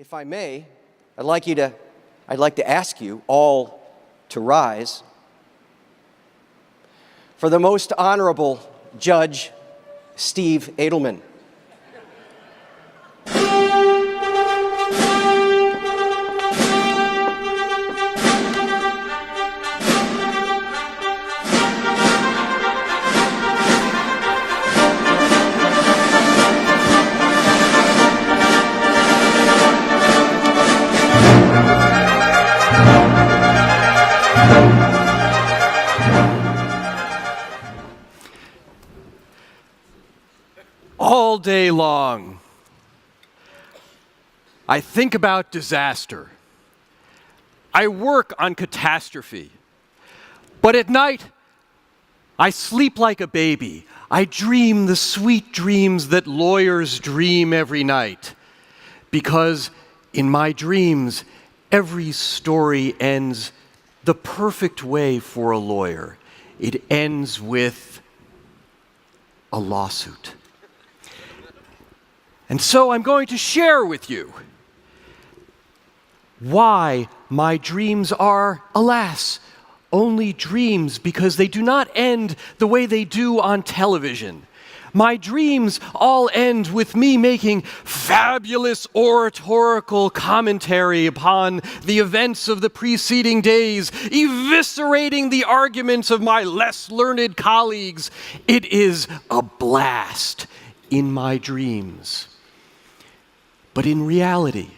If I may, I'd like to ask you all to rise for the Most Honorable Judge Steve Adelman. All day long, I think about disaster. I work on catastrophe. But at night, I sleep like a baby. I dream the sweet dreams that lawyers dream every night. Because in my dreams, every story ends the perfect way for a lawyer. It ends with a lawsuit. And so I'm going to share with you why my dreams are, alas, only dreams, because they do not end the way they do on television. My dreams all end with me making fabulous oratorical commentary upon the events of the preceding days, eviscerating the arguments of my less learned colleagues. It is a blast in my dreams. But in reality,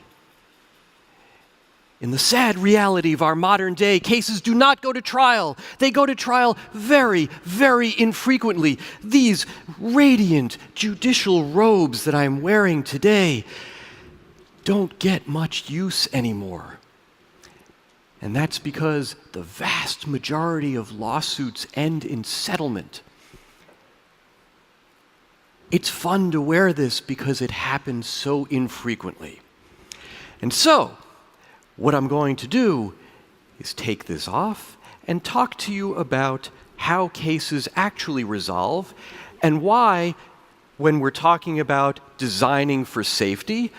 in the sad reality of our modern day, cases do not go to trial. They go to trial very, very infrequently. These radiant judicial robes that I'm wearing today don't get much use anymore. And that's because the vast majority of lawsuits end in settlement. It's fun to wear this because it happens so infrequently. And so, what I'm going to do is take this off and talk to you about how cases actually resolve and why, when we're talking about designing for safety,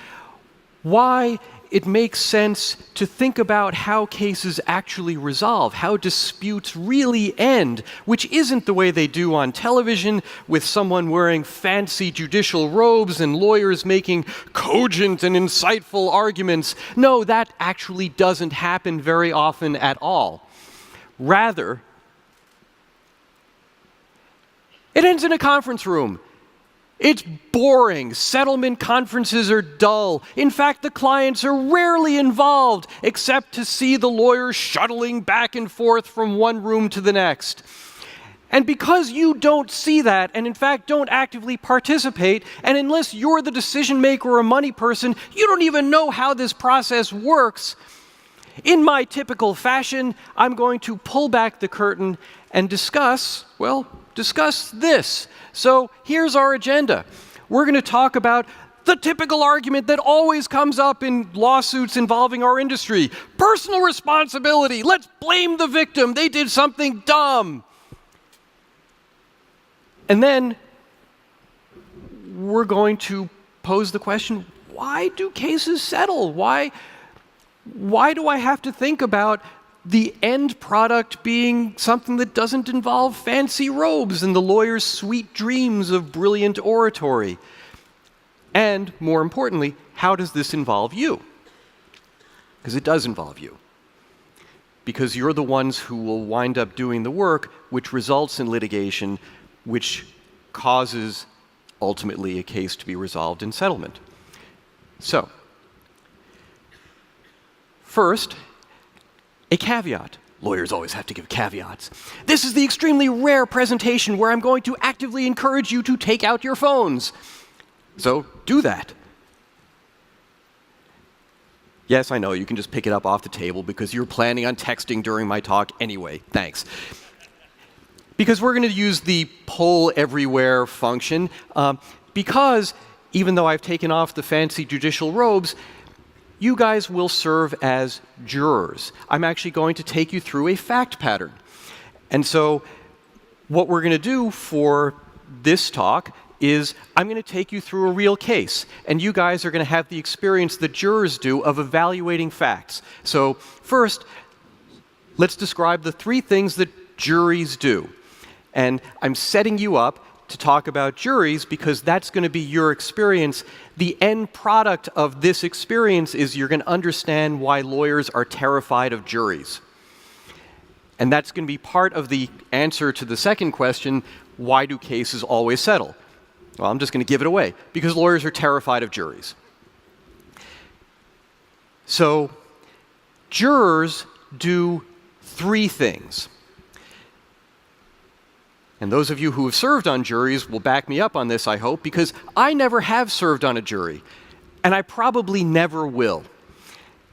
why it makes sense to think about how cases actually resolve, how disputes really end, which isn't the way they do on television with someone wearing fancy judicial robes and lawyers making cogent and insightful arguments. No, that actually doesn't happen very often at all. Rather, it ends in a conference room. It's boring. Settlement conferences are dull. In fact, the clients are rarely involved, except to see the lawyers shuttling back and forth from one room to the next. And because you don't see that, and in fact don't actively participate, and unless you're the decision maker or a money person, you don't even know how this process works, in my typical fashion, I'm going to pull back the curtain and discuss this. So here's our agenda. We're going to talk about the typical argument that always comes up in lawsuits involving our industry. Personal responsibility. Let's blame the victim. They did something dumb. And then we're going to pose the question, why do cases settle? Why do I have to think about the end product being something that doesn't involve fancy robes and the lawyer's sweet dreams of brilliant oratory? And more importantly, how does this involve you? Because it does involve you. Because you're the ones who will wind up doing the work, which results in litigation, which causes ultimately a case to be resolved in settlement. So, first, a caveat. Lawyers always have to give caveats. This is the extremely rare presentation where I'm going to actively encourage you to take out your phones. So do that. Yes, I know, you can just pick it up off the table because you're planning on texting during my talk anyway. Thanks. Because we're going to use the poll everywhere function, because even though I've taken off the fancy judicial robes, you guys will serve as jurors. I'm actually going to take you through a fact pattern. And so what we're going to do for this talk is I'm going to take you through a real case, and you guys are going to have the experience that jurors do of evaluating facts. So first, let's describe the 3 things that juries do. And I'm setting you up to talk about juries because that's going to be your experience. The end product of this experience is you're going to understand why lawyers are terrified of juries. And that's going to be part of the answer to the second question, why do cases always settle? Well, I'm just going to give it away, because lawyers are terrified of juries. So, jurors do 3 things. And those of you who have served on juries will back me up on this, I hope, because I never have served on a jury, and I probably never will.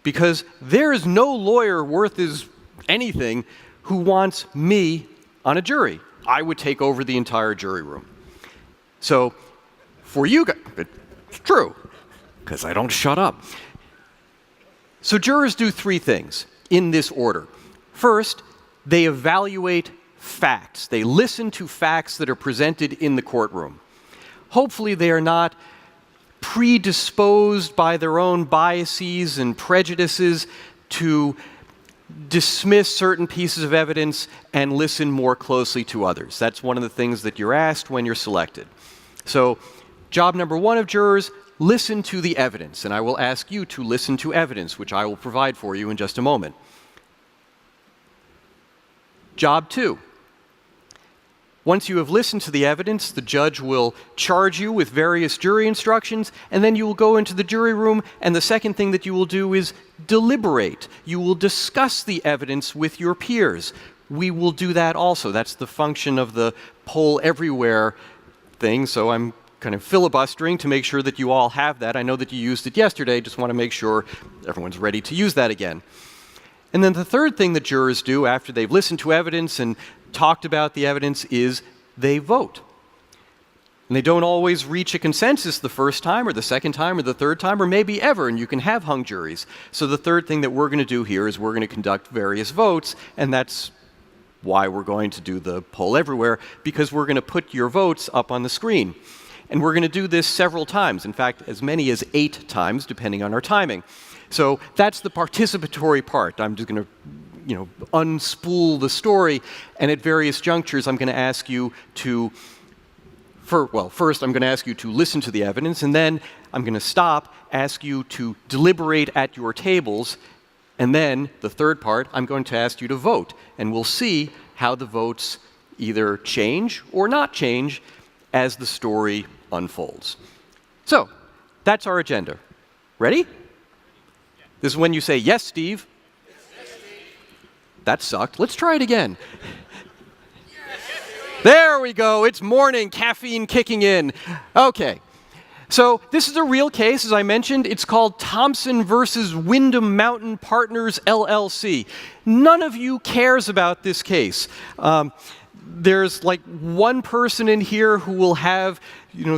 Because there is no lawyer worth his anything who wants me on a jury. I would take over the entire jury room. So, for you guys, it's true, because I don't shut up. So jurors do 3 things in this order. First, they evaluate facts. They listen to facts that are presented in the courtroom. Hopefully they are not predisposed by their own biases and prejudices to dismiss certain pieces of evidence and listen more closely to others. That's one of the things that you're asked when you're selected. So, job number 1 of jurors, listen to the evidence, and I will ask you to listen to evidence, which I will provide for you in just a moment. Job 2. Once you have listened to the evidence, the judge will charge you with various jury instructions, and then you will go into the jury room, and the second thing that you will do is deliberate. You will discuss the evidence with your peers. We will do that also. That's the function of the poll everywhere thing, so I'm kind of filibustering to make sure that you all have that. I know that you used it yesterday, just want to make sure everyone's ready to use that again. And then the third thing that jurors do after they've listened to evidence and talked about the evidence is they vote. And they don't always reach a consensus the first time or the second time or the third time or maybe ever, and you can have hung juries. So the third thing that we're going to do here is we're going to conduct various votes, and that's why we're going to do the poll everywhere, because we're going to put your votes up on the screen. And we're going to do this several times, in fact, as many as 8 times, depending on our timing. So that's the participatory part. I'm just going to unspool the story, and at various junctures, I'm going to ask you to, first I'm going to ask you to listen to the evidence, and then I'm going to stop, ask you to deliberate at your tables, and then the third part, I'm going to ask you to vote, and we'll see how the votes either change or not change as the story unfolds. So, that's our agenda. Ready? This is when you say, yes, Steve. That sucked. Let's try it again. There we go. It's morning. Caffeine kicking in. Okay. So this is a real case, as I mentioned. It's called Thompson versus Windham Mountain Partners, LLC. None of you cares about this case. There's like one person in here who will have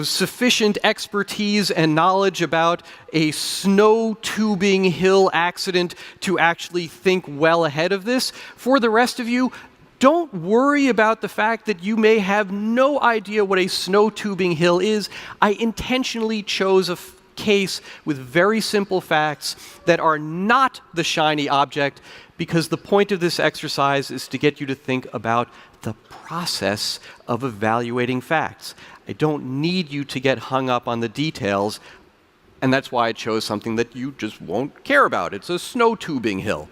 sufficient expertise and knowledge about a snow tubing hill accident to actually think well ahead of this. For the rest of you, don't worry about the fact that you may have no idea what a snow tubing hill is. I intentionally chose a case with very simple facts that are not the shiny object, because the point of this exercise is to get you to think about the process of evaluating facts. I don't need you to get hung up on the details, and that's why I chose something that you just won't care about. It's a snow tubing hill.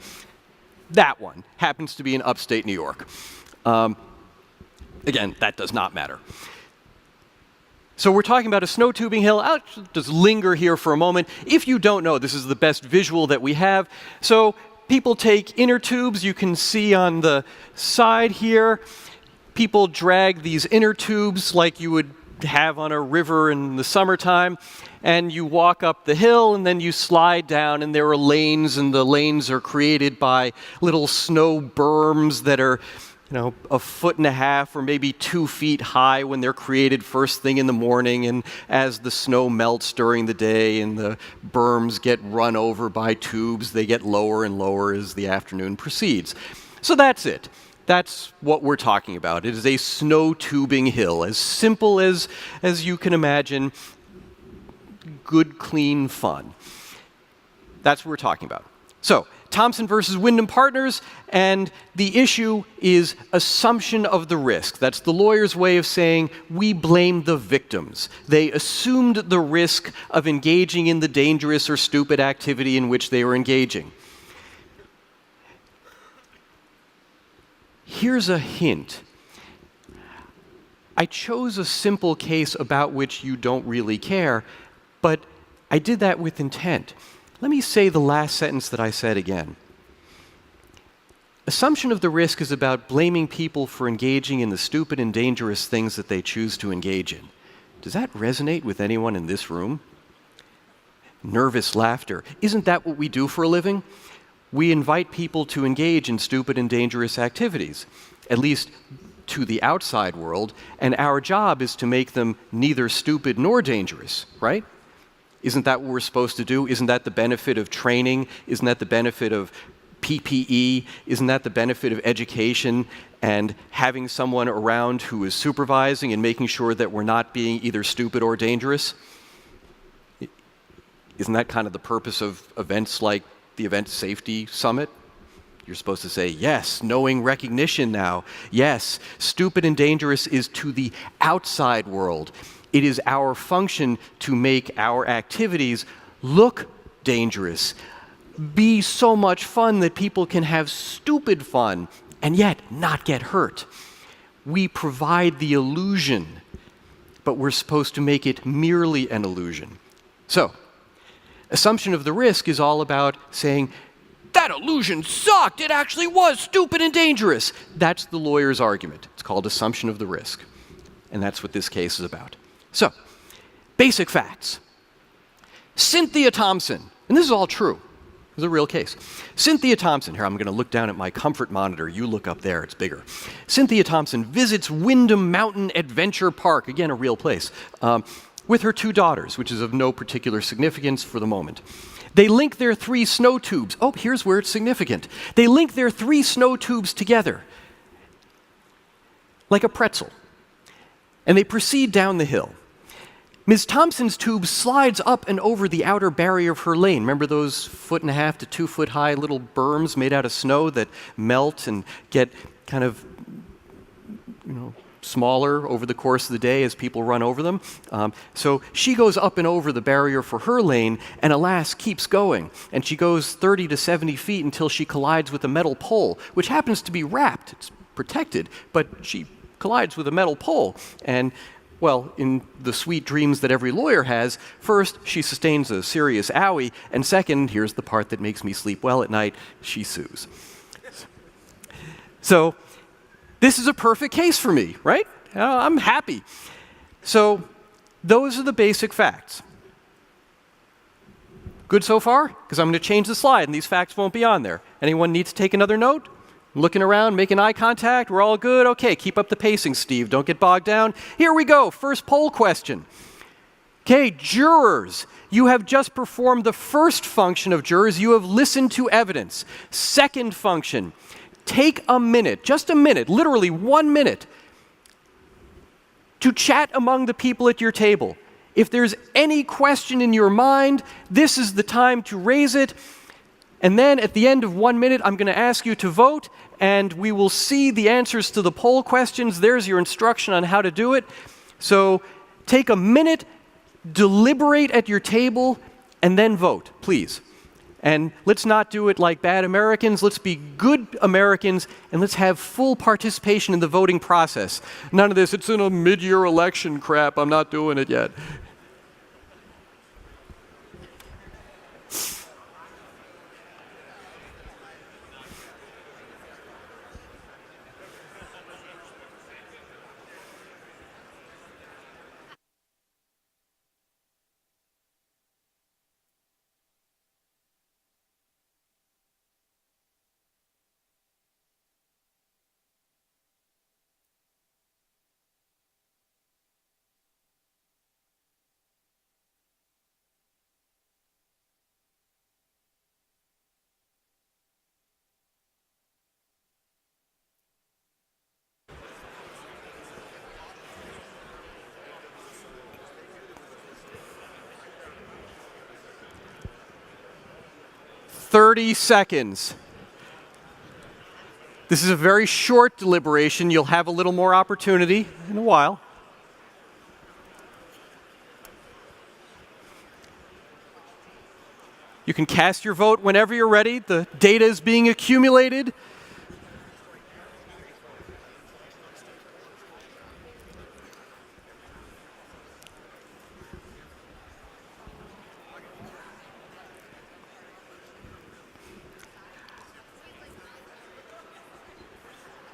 That one happens to be in upstate New York. Again, that does not matter. So we're talking about a snow tubing hill. I'll just linger here for a moment. If you don't know, this is the best visual that we have. So people take inner tubes. You can see on the side here, people drag these inner tubes like you would have on a river in the summertime, and you walk up the hill, and then you slide down, and there are lanes, and the lanes are created by little snow berms that are 1.5 feet or maybe 2 feet high when they're created first thing in the morning, and as the snow melts during the day and the berms get run over by tubes, they get lower and lower as the afternoon proceeds. So that's it. That's what we're talking about. It is a snow tubing hill, as simple as you can imagine, good, clean fun. That's what we're talking about. So, Thompson versus Wyndham Partners, and the issue is assumption of the risk. That's the lawyer's way of saying we blame the victims. They assumed the risk of engaging in the dangerous or stupid activity in which they were engaging. Here's a hint. I chose a simple case about which you don't really care, but I did that with intent. Let me say the last sentence that I said again. Assumption of the risk is about blaming people for engaging in the stupid and dangerous things that they choose to engage in. Does that resonate with anyone in this room? Nervous laughter. Isn't that what we do for a living? We invite people to engage in stupid and dangerous activities, at least to the outside world, and our job is to make them neither stupid nor dangerous, right? Isn't that what we're supposed to do? Isn't that the benefit of training? Isn't that the benefit of PPE? Isn't that the benefit of education and having someone around who is supervising and making sure that we're not being either stupid or dangerous? Isn't that kind of the purpose of events like the Event Safety Summit? You're supposed to say, yes, knowing recognition now. Yes, stupid and dangerous is to the outside world. It is our function to make our activities look dangerous, be so much fun that people can have stupid fun and yet not get hurt. We provide the illusion, but we're supposed to make it merely an illusion. So, assumption of the risk is all about saying, that illusion sucked, it actually was stupid and dangerous. That's the lawyer's argument. It's called assumption of the risk. And that's what this case is about. So, basic facts. Cynthia Thompson, and this is all true. This is a real case. Cynthia Thompson, here I'm going to look down at my comfort monitor. You look up there, it's bigger. Cynthia Thompson visits Wyndham Mountain Adventure Park, again a real place, with her 2 daughters, which is of no particular significance for the moment. They link their 3 snow tubes. Oh, here's where it's significant. They link their 3 snow tubes together like a pretzel, and they proceed down the hill. Ms. Thompson's tube slides up and over the outer barrier of her lane. Remember those 1.5 to 2 foot high little berms made out of snow that melt and get kind of, smaller over the course of the day as people run over them. So she goes up and over the barrier for her lane, and alas, keeps going. And she goes 30 to 70 feet until she collides with a metal pole, which happens to be wrapped. It's protected, but she collides with a metal pole. And, well, in the sweet dreams that every lawyer has, first, she sustains a serious owie, and second, here's the part that makes me sleep well at night, she sues. So, this is a perfect case for me, right? I'm happy. So, those are the basic facts. Good so far? Because I'm going to change the slide and these facts won't be on there. Anyone need to take another note? Looking around, making eye contact, we're all good? Okay, keep up the pacing, Steve. Don't get bogged down. Here we go, first poll question. Okay, jurors, you have just performed the first function of jurors. You have listened to evidence. Second function, take a minute, just a minute, literally 1 minute, to chat among the people at your table. If there's any question in your mind, this is the time to raise it. And then at the end of 1 minute, I'm going to ask you to vote, and we will see the answers to the poll questions. There's your instruction on how to do it. So take a minute, deliberate at your table, and then vote, please. And let's not do it like bad Americans. Let's be good Americans, and let's have full participation in the voting process. None of this, it's in a mid-year election crap, I'm not doing it yet. 30 seconds. This is a very short deliberation. You'll have a little more opportunity in a while. You can cast your vote whenever you're ready. The data is being accumulated.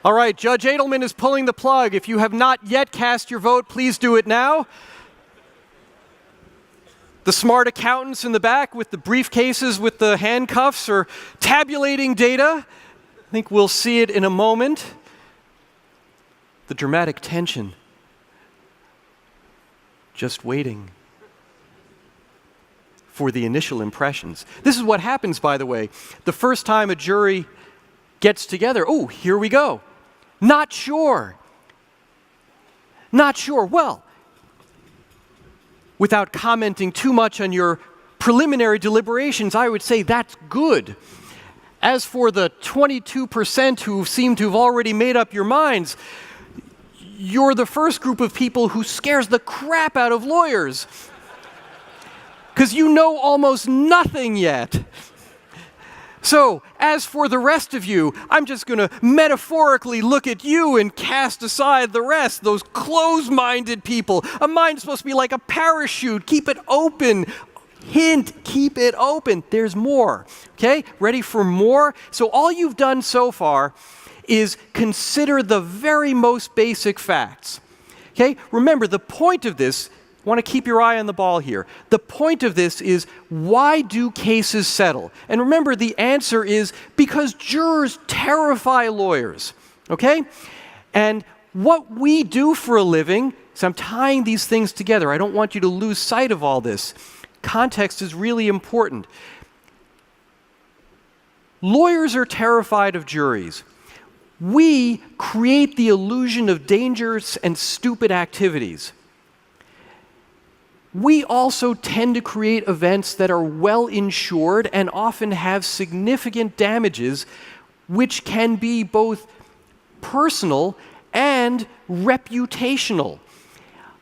All right, Judge Adelman is pulling the plug. If you have not yet cast your vote, please do it now. The smart accountants in the back with the briefcases with the handcuffs are tabulating data. I think we'll see it in a moment. The dramatic tension. Just waiting for the initial impressions. This is what happens, by the way. The first time a jury gets together, oh, here we go. Not sure. Not sure. Well, without commenting too much on your preliminary deliberations, I would say that's good. As for the 22% who seem to have already made up your minds, you're the first group of people who scares the crap out of lawyers. Because you know almost nothing yet. So, as for the rest of you, I'm just going to metaphorically look at you and cast aside the rest, those closed-minded people. A mind's supposed to be like a parachute. Keep it open. Hint, keep it open. There's more. Okay? Ready for more? So all you've done so far is consider the very most basic facts. Okay? Remember, the point of this, I want to keep your eye on the ball here. The point of this is, why do cases settle? And remember, the answer is because jurors terrify lawyers, okay? And what we do for a living, so I'm tying these things together. I don't want you to lose sight of all this. Context is really important. Lawyers are terrified of juries. We create the illusion of dangerous and stupid activities. We also tend to create events that are well insured and often have significant damages, which can be both personal and reputational.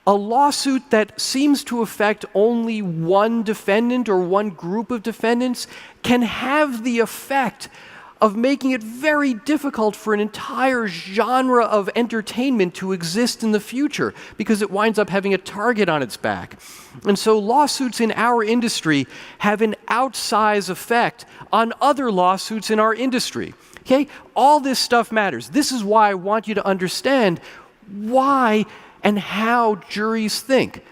A lawsuit that seems to affect only one defendant or one group of defendants can have the effect of making it very difficult for an entire genre of entertainment to exist in the future because it winds up having a target on its back. And so lawsuits in our industry have an outsized effect on other lawsuits in our industry. Okay? All this stuff matters. This is why I want you to understand why and how juries think,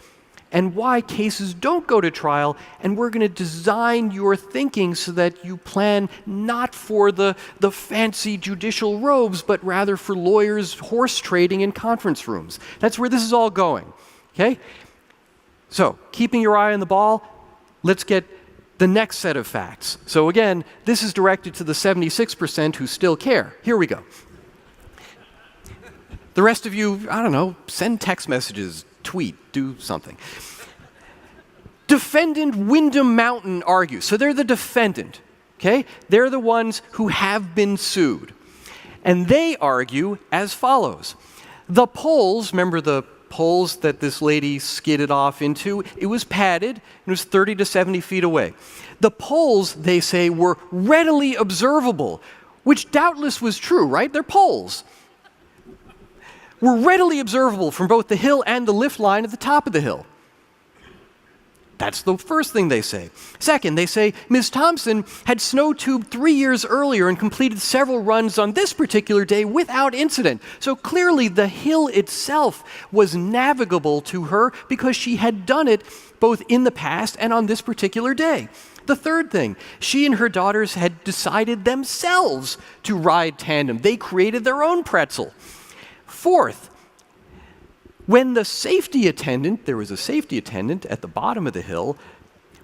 and why cases don't go to trial, and we're going to design your thinking so that you plan not for the fancy judicial robes, but rather for lawyers horse trading in conference rooms. That's where this is all going, okay? So, keeping your eye on the ball, let's get the next set of facts. So again, this is directed to the 76% who still care. Here we go. The rest of you, I don't know, send text messages, tweet, do something. Defendant Windham Mountain argues. So they're the defendant, okay? They're the ones who have been sued. And they argue as follows. The poles, remember the poles that this lady skidded off into? It was padded, and it was 30 to 70 feet away. The poles, they say, were readily observable, which doubtless was true, right? They're poles. Were readily observable from both the hill and the lift line at the top of the hill. That's the first thing they say. Second, they say Ms. Thompson had snow-tubed 3 years earlier and completed several runs on this particular day without incident. So clearly the hill itself was navigable to her because she had done it both in the past and on this particular day. The third thing, she and her daughters had decided themselves to ride tandem. They created their own pretzel. Fourth, when the safety attendant, there was a safety attendant at the bottom of the hill,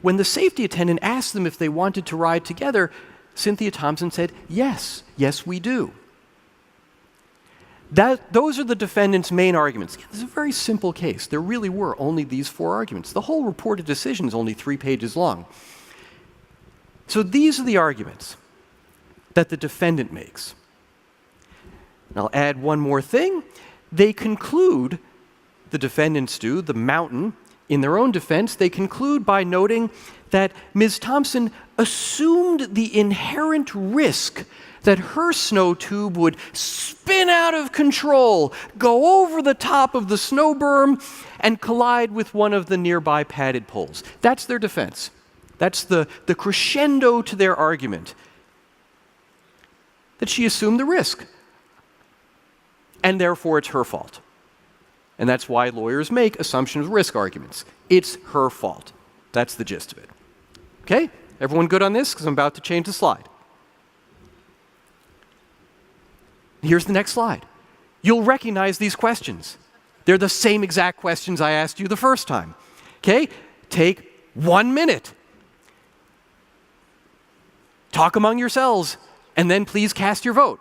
when the safety attendant asked them if they wanted to ride together, Cynthia Thompson said, yes, we do. Those are the defendant's main arguments. This is a very simple case. There really were only these 4 arguments. The whole reported decision is only 3 pages long. So these are the arguments that the defendant makes. And I'll add one more thing. They conclude, the defendants do, the mountain, in their own defense, they conclude by noting that Ms. Thompson assumed the inherent risk that her snow tube would spin out of control, go over the top of the snow berm, and collide with one of the nearby padded poles. That's their defense. That's the crescendo to their argument, that she assumed the risk, and therefore it's her fault. And that's why lawyers make assumption of risk arguments. It's her fault. That's the gist of it. Okay? Everyone good on this? Because I'm about to change the slide. Here's the next slide. You'll recognize these questions. They're the same exact questions I asked you the first time. Okay? Take 1 minute. Talk among yourselves, and then please cast your vote.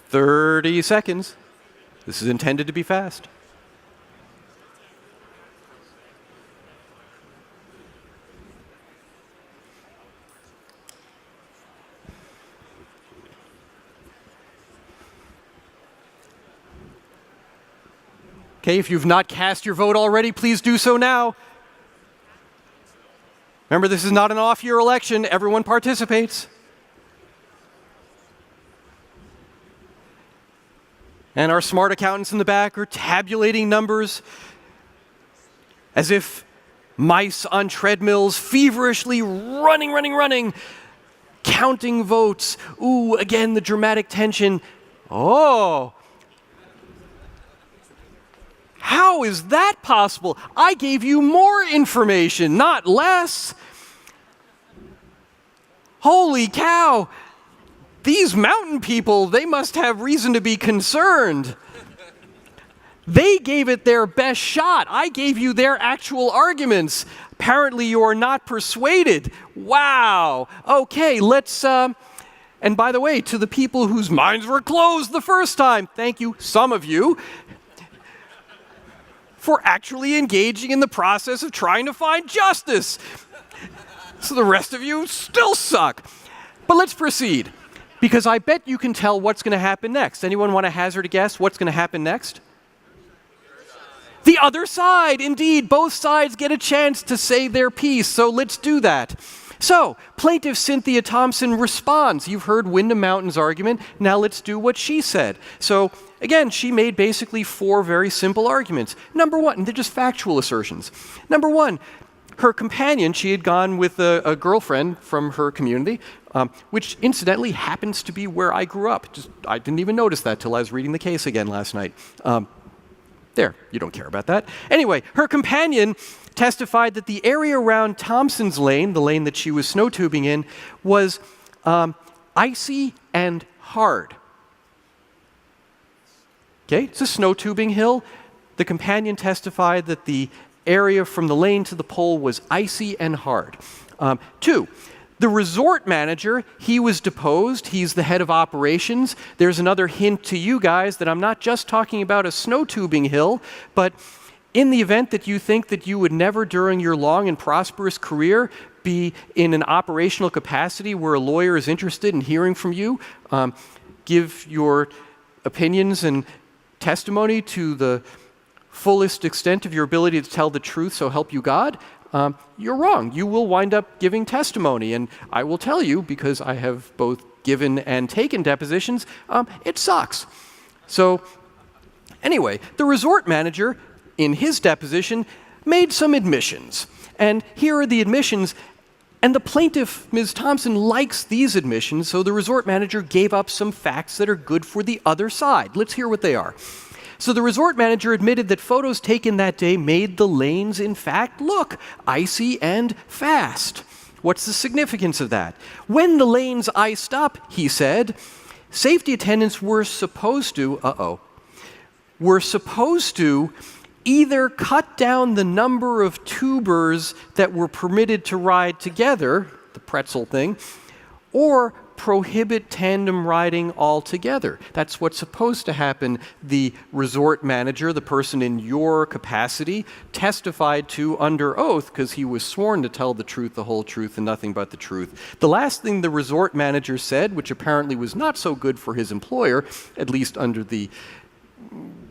"30 seconds. This is intended to be fast. Okay, if you've not cast your vote already, please do so now. Remember, this is not an off-year election. Everyone participates. And our smart accountants in the back are tabulating numbers as if mice on treadmills, feverishly running, counting votes. Ooh, again, the dramatic tension. Oh, how is that possible? I gave you more information, not less. Holy cow. These mountain people, they must have reason to be concerned. They gave it their best shot. I gave you their actual arguments. Apparently you are not persuaded. Wow. Okay, let's, and by the way, to the people whose minds were closed the first time, thank you, some of you, for actually engaging in the process of trying to find justice. So the rest of you still suck. But let's proceed, because I bet you can tell what's going to happen next. Anyone want to hazard a guess what's going to happen next? The other side, indeed. Both sides get a chance to say their piece, so let's do that. So, plaintiff Cynthia Thompson responds. You've heard Windham Mountain's argument. Now let's do what she said. So, again, she made basically 4 very simple arguments. Number one, and they're just factual assertions. Number one, her companion, she had gone with a girlfriend from her community, which incidentally happens to be where I grew up. I didn't even notice that till I was reading the case again last night. There, you don't care about that. Anyway, her companion testified that the area around Thompson's lane, the lane that she was snow tubing in, was icy and hard. Okay, it's a snow tubing hill. The companion testified that the area from the lane to the pole was icy and hard. 2, the resort manager, he was deposed. He's the head of operations. There's another hint to you guys that I'm not just talking about a snow tubing hill, but in the event that you think that you would never during your long and prosperous career be in an operational capacity where a lawyer is interested in hearing from you, give your opinions and testimony to the fullest extent of your ability to tell the truth, so help you God, you're wrong. You will wind up giving testimony. And I will tell you, because I have both given and taken depositions, it sucks. So anyway, the resort manager, in his deposition, made some admissions. And here are the admissions. And the plaintiff, Ms. Thompson, likes these admissions, so the resort manager gave up some facts that are good for the other side. Let's hear what they are. So the resort manager admitted that photos taken that day made the lanes, in fact, look icy and fast. What's the significance of that? When the lanes iced up, he said, safety attendants were supposed to either cut down the number of tubers that were permitted to ride together, the pretzel thing, or prohibit tandem riding altogether. That's what's supposed to happen. The resort manager, the person in your capacity, testified to under oath because he was sworn to tell the truth, the whole truth, and nothing but the truth. The last thing the resort manager said, which apparently was not so good for his employer, at least under the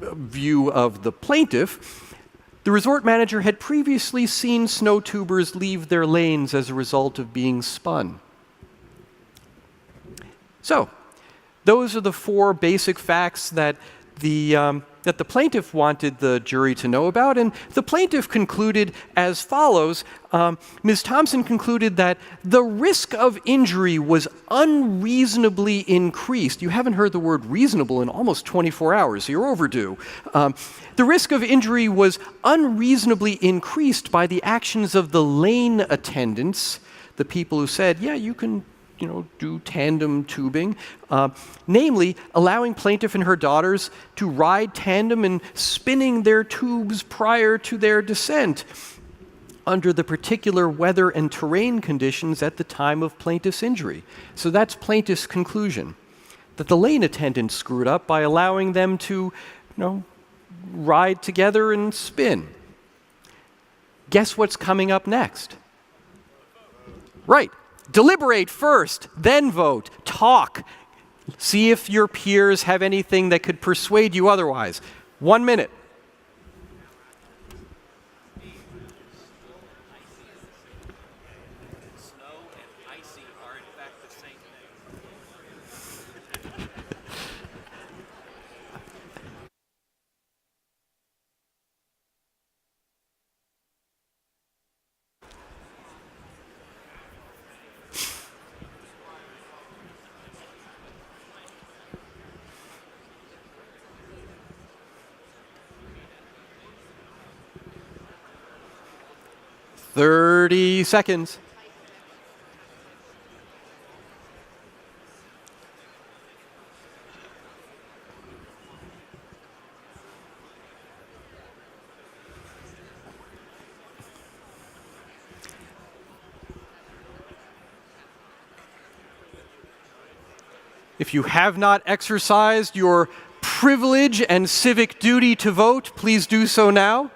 view of the plaintiff, the resort manager had previously seen snow tubers leave their lanes as a result of being spun. So, those are the four basic facts that the plaintiff wanted the jury to know about, and the plaintiff concluded as follows. Ms. Thompson concluded that the risk of injury was unreasonably increased. You haven't heard the word reasonable in almost 24 hours, so you're overdue. The risk of injury was unreasonably increased by the actions of the lane attendants, the people who said, yeah, you can do tandem tubing, namely allowing plaintiff and her daughters to ride tandem and spinning their tubes prior to their descent under the particular weather and terrain conditions at the time of plaintiff's injury. So that's plaintiff's conclusion, that the lane attendants screwed up by allowing them to, ride together and spin. Guess what's coming up next? Right. Deliberate first, then vote. Talk. See if your peers have anything that could persuade you otherwise. 1 minute. Snow and icy are in fact the same thing. 30 seconds. If you have not exercised your privilege and civic duty to vote, please do so now.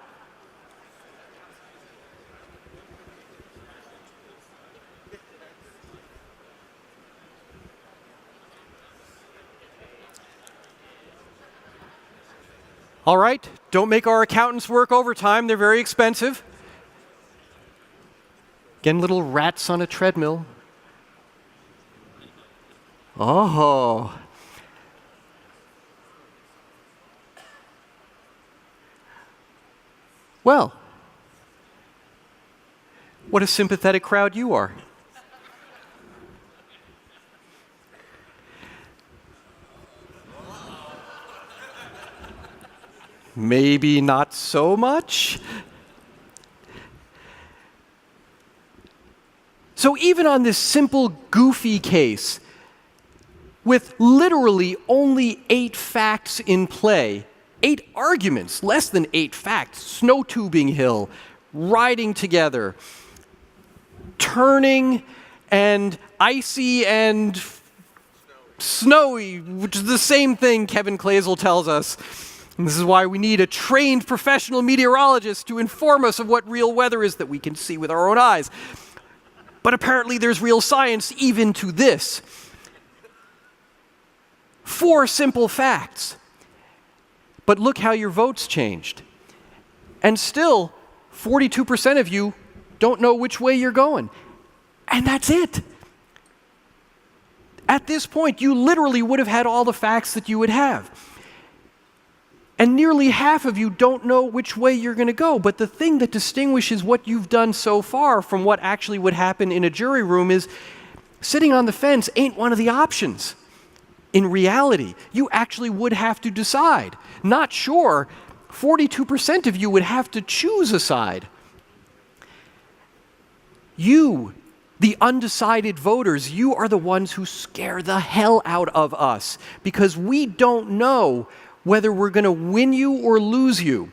All right, don't make our accountants work overtime. They're very expensive. Again, little rats on a treadmill. Oh. Well, what a sympathetic crowd you are. Maybe not so much. So even on this simple, goofy case, with literally only 8 facts in play, 8 arguments, less than 8 facts, snow tubing hill, riding together, turning and icy and snowy, which is the same thing Kevin Clazel tells us. And this is why we need a trained professional meteorologist to inform us of what real weather is that we can see with our own eyes. But apparently there's real science even to this. 4 simple facts. But look how your votes changed. And still, 42% of you don't know which way you're going. And that's it. At this point, you literally would have had all the facts that you would have. And nearly half of you don't know which way you're going to go. But the thing that distinguishes what you've done so far from what actually would happen in a jury room is sitting on the fence ain't one of the options. In reality, you actually would have to decide. Not sure, 42% of you would have to choose a side. You, the undecided voters, you are the ones who scare the hell out of us because we don't know whether we're going to win you or lose you.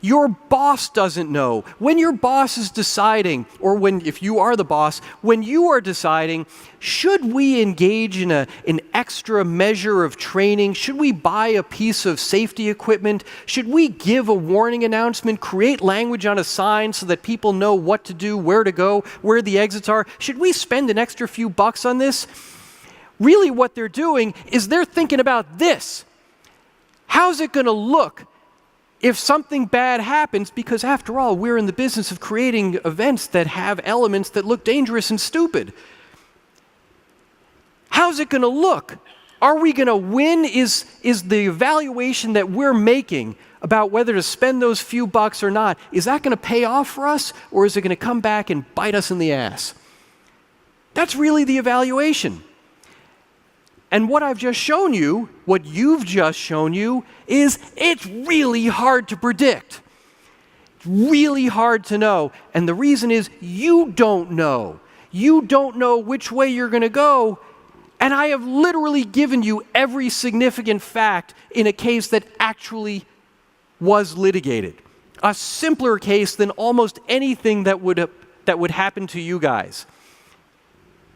Your boss doesn't know. When your boss is deciding, or if you are the boss, when you are deciding, should we engage in an extra measure of training? Should we buy a piece of safety equipment? Should we give a warning announcement, create language on a sign so that people know what to do, where to go, where the exits are? Should we spend an extra few bucks on this? Really what they're doing is they're thinking about this. How's it going to look if something bad happens? Because after all, we're in the business of creating events that have elements that look dangerous and stupid. How's it going to look? Are we going to win? Is the evaluation that we're making about whether to spend those few bucks or not, is that going to pay off for us, or is it going to come back and bite us in the ass? That's really the evaluation. And what I've just shown you, what you've just shown you, is it's really hard to predict. It's really hard to know. And the reason is you don't know. You don't know which way you're going to go. And I have literally given you every significant fact in a case that actually was litigated. A simpler case than almost anything that would happen to you guys.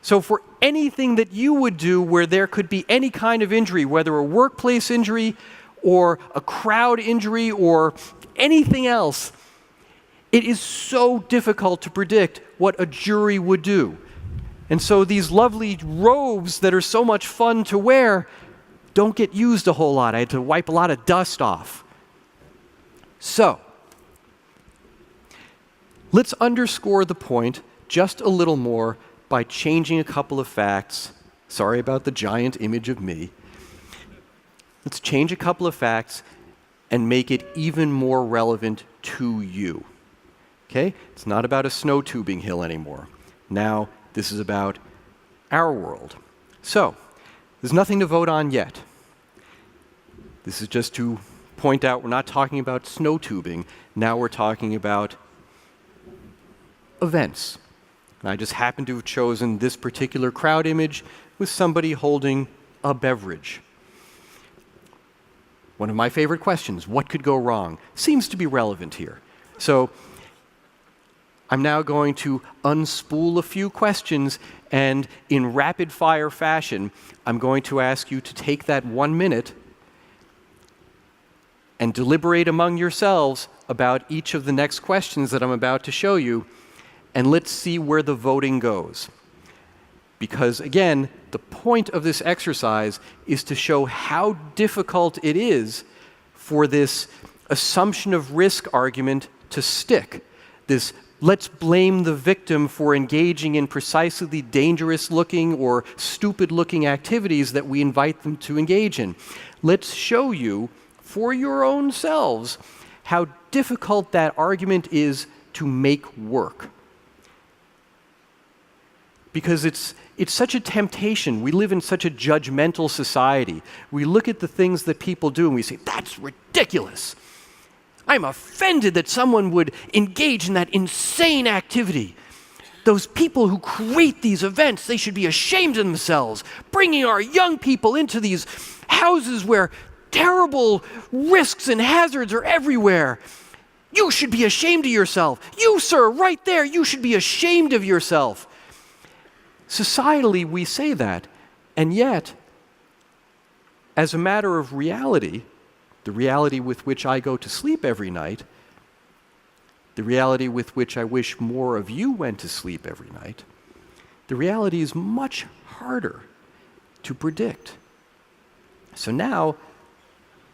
So for anything that you would do where there could be any kind of injury, whether a workplace injury or a crowd injury or anything else, it is so difficult to predict what a jury would do. And so these lovely robes that are so much fun to wear don't get used a whole lot. I had to wipe a lot of dust off. So, let's underscore the point just a little more by changing a couple of facts. Sorry about the giant image of me. Let's change a couple of facts and make it even more relevant to you. Okay? It's not about a snow tubing hill anymore. Now, this is about our world. So, there's nothing to vote on yet. This is just to point out we're not talking about snow tubing. Now we're talking about events. And I just happen to have chosen this particular crowd image with somebody holding a beverage. One of my favorite questions, what could go wrong, seems to be relevant here. So I'm now going to unspool a few questions, and in rapid fire fashion, I'm going to ask you to take that 1 minute and deliberate among yourselves about each of the next questions that I'm about to show you, and let's see where the voting goes. Because again, the point of this exercise is to show how difficult it is for this assumption of risk argument to stick. This let's blame the victim for engaging in precisely dangerous-looking or stupid-looking activities that we invite them to engage in. Let's show you, for your own selves, how difficult that argument is to make work. Because it's such a temptation. We live in such a judgmental society. We look at the things that people do and we say, that's ridiculous. I'm offended that someone would engage in that insane activity. Those people who create these events, they should be ashamed of themselves, bringing our young people into these houses where terrible risks and hazards are everywhere. You should be ashamed of yourself. You, sir, right there, you should be ashamed of yourself. Societally, we say that, and yet, as a matter of reality, the reality with which I go to sleep every night, the reality with which I wish more of you went to sleep every night, the reality is much harder to predict. So now,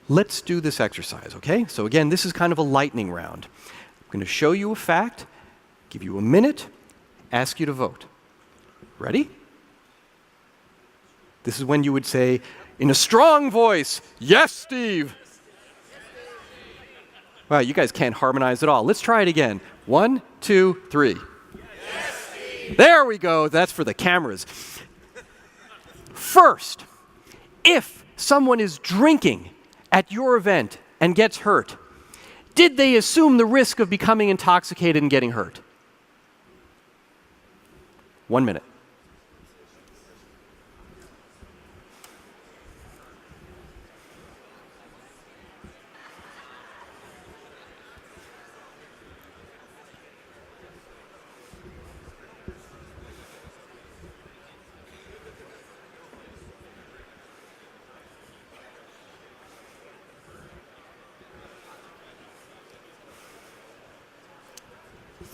let's do this exercise, okay? So again, this is kind of a lightning round. I'm going to show you a fact, give you a minute, ask you to vote. Ready? This is when you would say, in a strong voice, yes, Steve. Wow, you guys can't harmonize at all. Let's try it again. 1, 2, 3. Yes, Steve. There we go. That's for the cameras. First, If someone is drinking at your event and gets hurt, did they assume the risk of becoming intoxicated and getting hurt? 1 minute.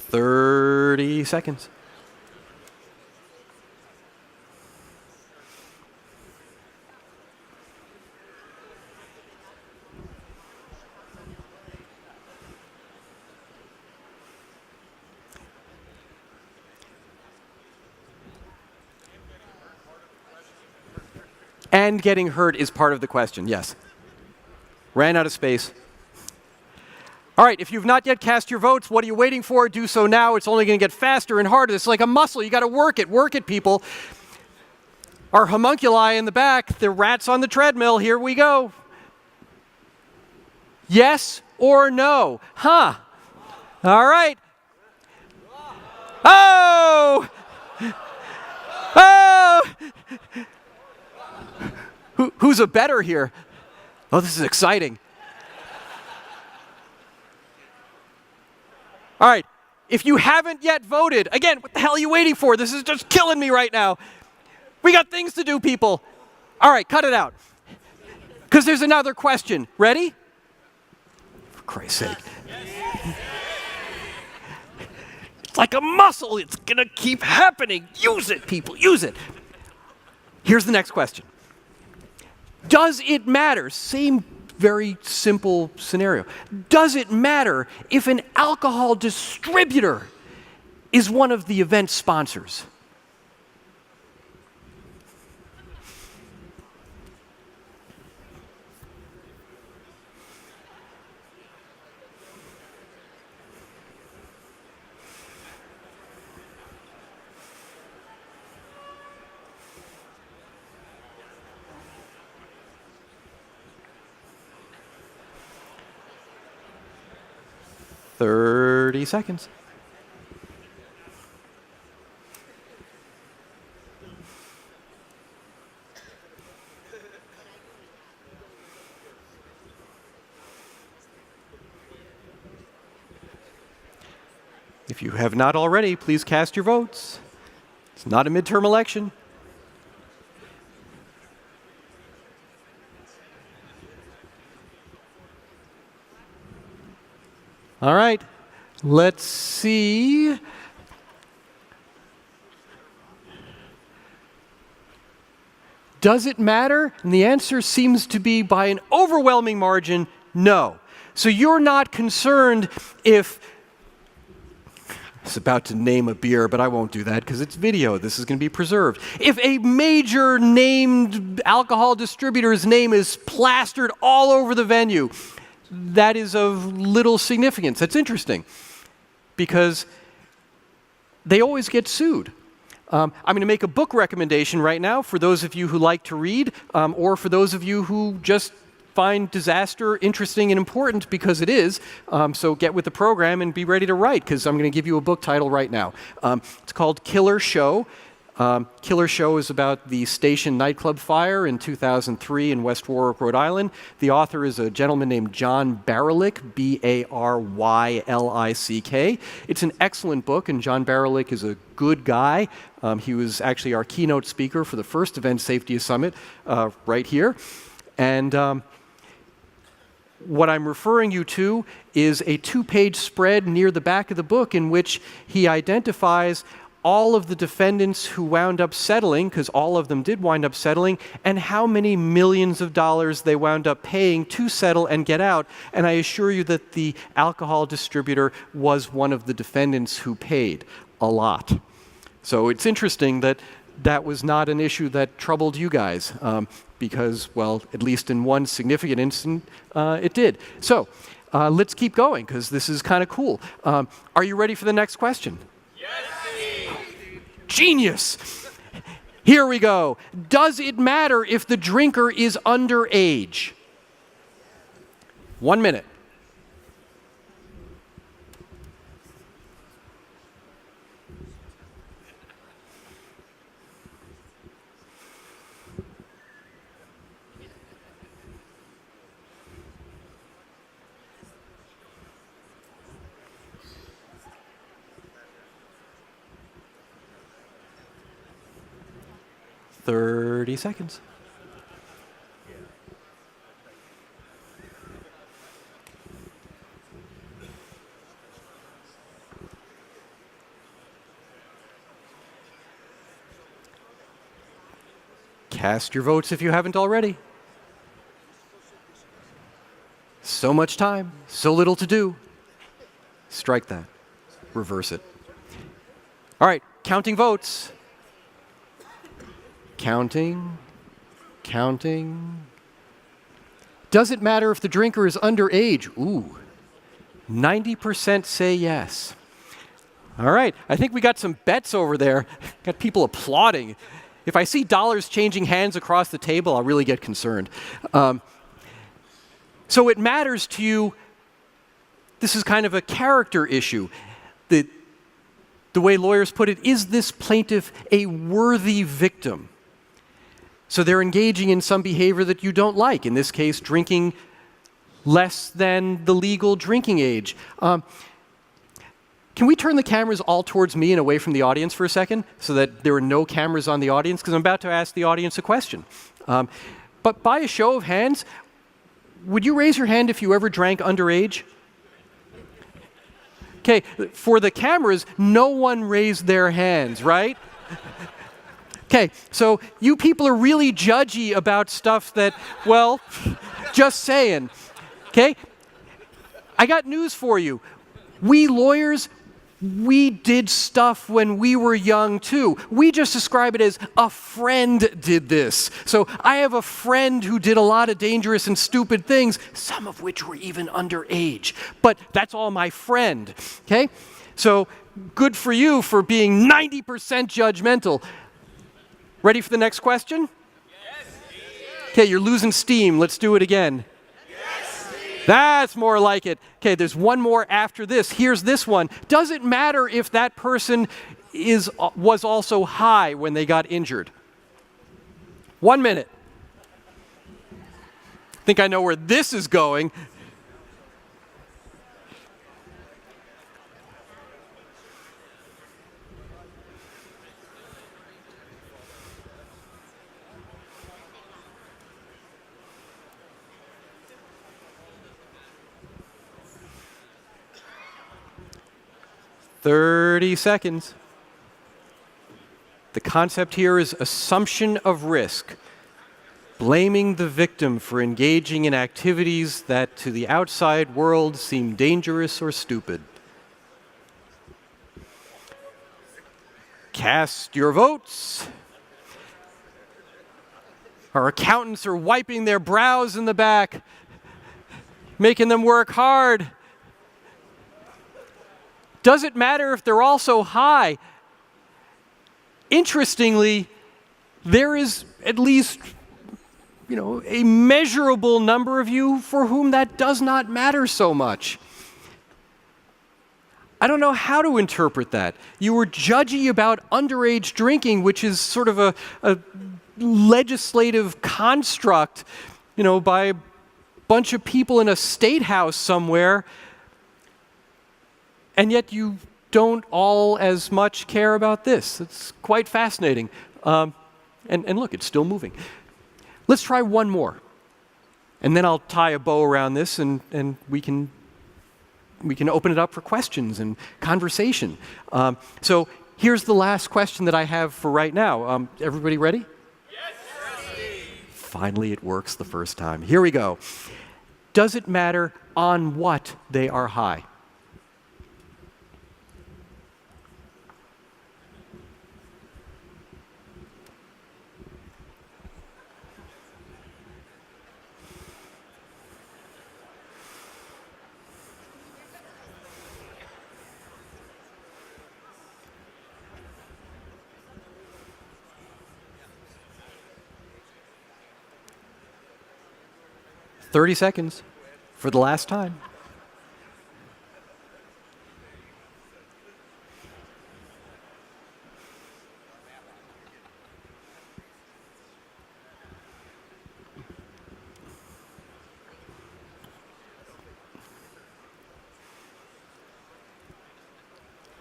Thirty seconds. And getting hurt is part of the question, yes. Ran out of space. All right, if you've not yet cast your votes, what are you waiting for? Do so now. It's only going to get faster and harder. It's like a muscle. You got to work it. Work it, people. Our homunculi in the back, the rats on the treadmill. Here we go. Yes or no? Huh. All right. Oh! Oh! Who's a better here? Oh, this is exciting. All right, if you haven't yet voted, again, what the hell are you waiting for? This is just killing me right now. We got things to do, people. All right, cut it out. Because there's another question. Ready? For Christ's sake. It's like a muscle. It's going to keep happening. Use it, people. Use it. Here's the next question. Does it matter? Same very simple scenario. Does it matter if an alcohol distributor is one of the event sponsors? Thirty seconds. If you have not already, please cast your votes. It's not a midterm election. All right, let's see. Does it matter? And the answer seems to be by an overwhelming margin, no. So you're not concerned if, I was about to name a beer, but I won't do that because it's video. This is going to be preserved. If a major named alcohol distributor's name is plastered all over the venue, that is of little significance. That's interesting because they always get sued. I'm going to make a book recommendation right now for those of you who like to read or for those of you who just find disaster interesting and important because it is. So get with the program and be ready to write because I'm going to give you a book title right now. It's called Killer Show. Killer Show is about the Station nightclub fire in 2003 in West Warwick, Rhode Island. The author is a gentleman named John Barylick, B-A-R-Y-L-I-C-K. It's an excellent book, and John Barylick is a good guy. He was actually our keynote speaker for the first Event Safety Summit right here. And what I'm referring you to is a 2-page spread near the back of the book in which he identifies all of the defendants who wound up settling, because all of them did wind up settling, and how many millions of dollars they wound up paying to settle and get out. And I assure you that the alcohol distributor was one of the defendants who paid a lot. So it's interesting that that was not an issue that troubled you guys, because, well, at least in one significant instance, it did. So let's keep going, because this is kind of cool. Are you ready for the next question? Yes. Genius! Here we go. Does it matter if the drinker is underage? 1 minute. Thirty seconds. Cast your votes if you haven't already. So much time, so little to do. Strike that. Reverse it. All right, counting votes. Counting. Does it matter if the drinker is underage? Ooh, 90% say yes. All right, I think we got some bets over there. Got people applauding. If I see dollars changing hands across the table, I'll really get concerned. So it matters to you. This is kind of a character issue. The way lawyers put it, is this plaintiff a worthy victim? So they're engaging in some behavior that you don't like, in this case, drinking less than the legal drinking age. Can we turn the cameras all towards me and away from the audience for a second so that there are no cameras on the audience? Because I'm about to ask the audience a question. But by a show of hands, would you raise your hand if you ever drank underage? Okay, for the cameras, no one raised their hands, right? Okay, so you people are really judgy about stuff that, well, just saying. Okay? I got news for you. We lawyers, we did stuff when we were young too. We just describe it as a friend did this. So I have a friend who did a lot of dangerous and stupid things, some of which were even underage. But that's all my friend, okay? So good for you for being 90% judgmental. Ready for the next question? Yes. Okay, you're losing steam. Let's do it again. Yes. That's more like it. Okay, there's one more after this. Here's this one. Does it matter if that person was also high when they got injured? 1 minute. I think I know where this is going. "30 seconds. The concept here is assumption of risk, blaming the victim for engaging in activities that to the outside world seem dangerous or stupid. Cast your votes. Our accountants are wiping their brows in the back, making them work hard. Does it matter if they're also high? Interestingly, there is at least, a measurable number of you for whom that does not matter so much. I don't know how to interpret that. You were judgy about underage drinking, which is sort of a legislative construct, by a bunch of people in a state house somewhere. And yet you don't all as much care about this. It's quite fascinating. And look, it's still moving. Let's try one more. And then I'll tie a bow around this and we can open it up for questions and conversation. So here's the last question that I have for right now. Everybody ready? Yes. Finally, it works the first time. Here we go. Does it matter on what they are high? 30 seconds for the last time.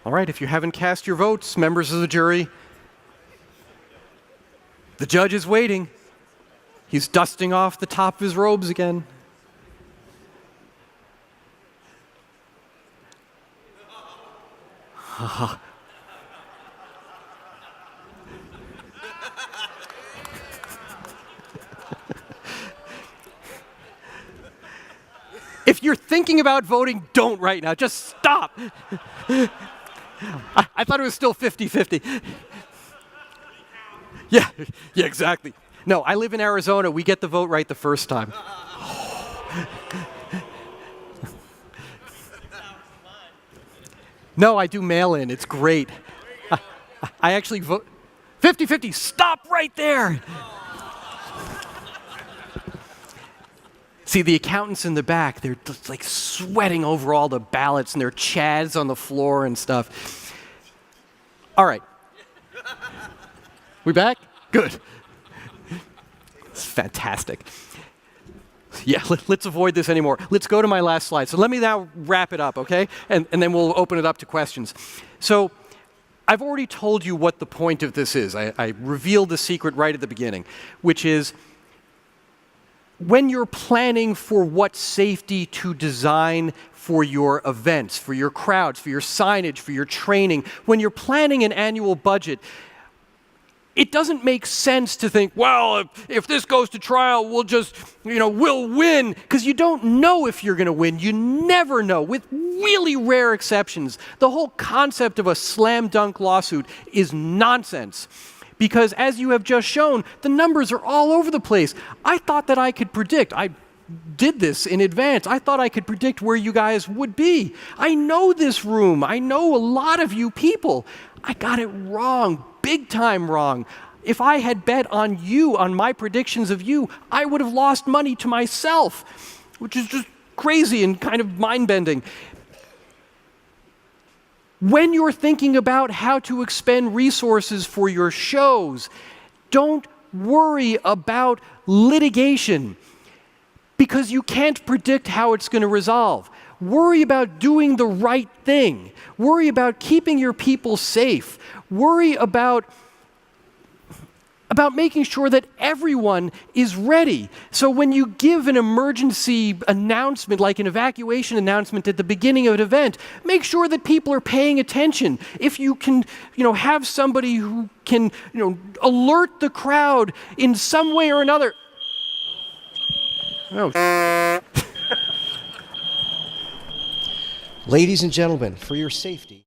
All right, if you haven't cast your votes, members of the jury, the judge is waiting. He's dusting off the top of his robes again. If you're thinking about voting, don't right now. Just stop. I thought it was still 50-50. Yeah, exactly. No, I live in Arizona. We get the vote right the first time. No, I do mail-in. It's great. I actually vote. 50-50, stop right there. See, the accountants in the back, they're just like sweating over all the ballots and their chads on the floor and stuff. All right. We back? Good. It's fantastic. Yeah, let's avoid this anymore. Let's go to my last slide. So let me now wrap it up, okay? And then we'll open it up to questions. So I've already told you what the point of this is. I revealed the secret right at the beginning, which is when you're planning for what safety to design for your events, for your crowds, for your signage, for your training, when you're planning an annual budget, it doesn't make sense to think, well, if this goes to trial, we'll win, because you don't know if you're going to win. You never know, with really rare exceptions. The whole concept of a slam dunk lawsuit is nonsense. Because as you have just shown, the numbers are all over the place. I thought that I could predict. I did this in advance. I thought I could predict where you guys would be. I know this room. I know a lot of you people. I got it wrong, big time wrong. If I had bet on you, on my predictions of you, I would have lost money to myself, which is just crazy and kind of mind-bending. When you're thinking about how to expend resources for your shows, don't worry about litigation because you can't predict how it's going to resolve. Worry about doing the right thing. Worry about keeping your people safe. Worry about making sure that everyone is ready. So when you give an emergency announcement, like an evacuation announcement at the beginning of an event, make sure that people are paying attention. If you can, have somebody who can, alert the crowd in some way or another. Oh. Ladies and gentlemen, for your safety.